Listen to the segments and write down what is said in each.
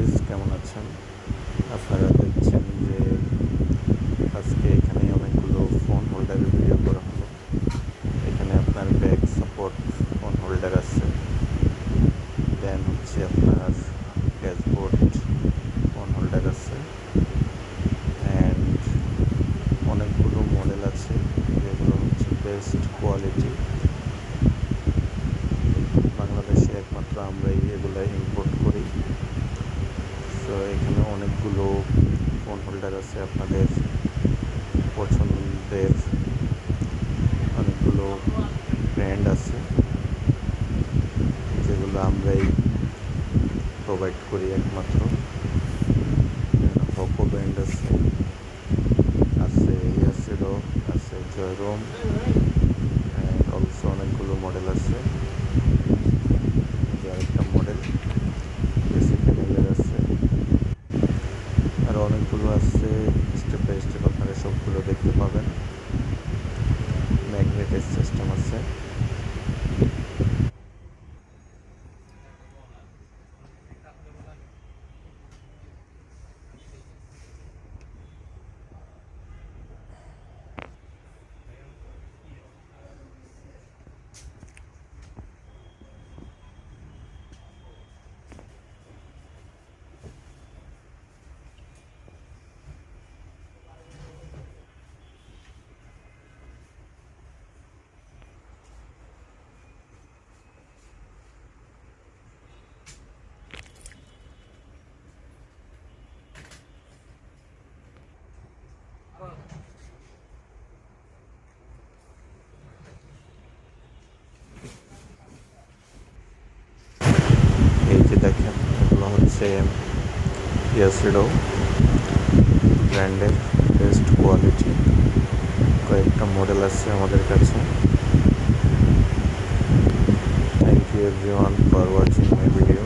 Guys, কেমন আছেন? আপনারা দেখছেন যে আজকে এখানে অনেকগুলো ফোন হোল্ডারের ভিডিও করা হলো। এখানে আপনার ব্যাক সাপোর্ট ফোন হোল্ডার আছে, দেন হচ্ছে আপনার ড্যাশবোর্ড ফোন হোল্ডার আছে, অ্যান্ড অনেকগুলো মডেল আছে যেগুলো হচ্ছে বেস্ট কোয়ালিটি। বাংলাদেশে একমাত্র আমরাই এগুলো ইম্পোর্ট করি। তো এখানে অনেকগুলো ফোন হোল্ডার আছে, আপনাদের পছন্দের অনেকগুলো ব্র্যান্ড আছে যেগুলো আমরাই প্রোভাইড করি একমাত্র। হকো ব্র্যান্ড আছে, ইয়াসিরো আছে, জয়রোম, অ্যান্ড অলসো অনেকগুলো মডেল আছে। আরেকটা মডেল এসি প্যানেলের আছে, আর অনেকগুলো আছে। স্টেপ বাই স্টেপ আপনারা সবগুলো দেখতে পাবেন। ম্যাগনেটের সিস্টেম আছে। এই যে দেখেন, এগুলো হচ্ছে ইয়াসিডো ব্র্যান্ডের বেস্ট কোয়ালিটি। কয়েকটা মডেল আছে আমাদের কাছে। Thank you everyone for watching my video.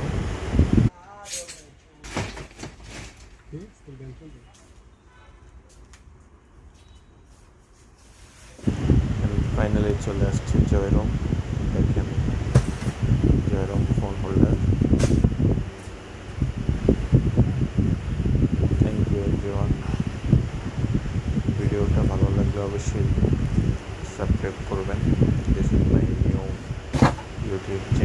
Finally চলে আসছে জয়রোম। দেখেন, Joyroom phone holder. Thank you everyone. ভিডিওটা ভালো লাগলে অবশ্যই সাবস্ক্রাইব করবেন। This is my new YouTube channel.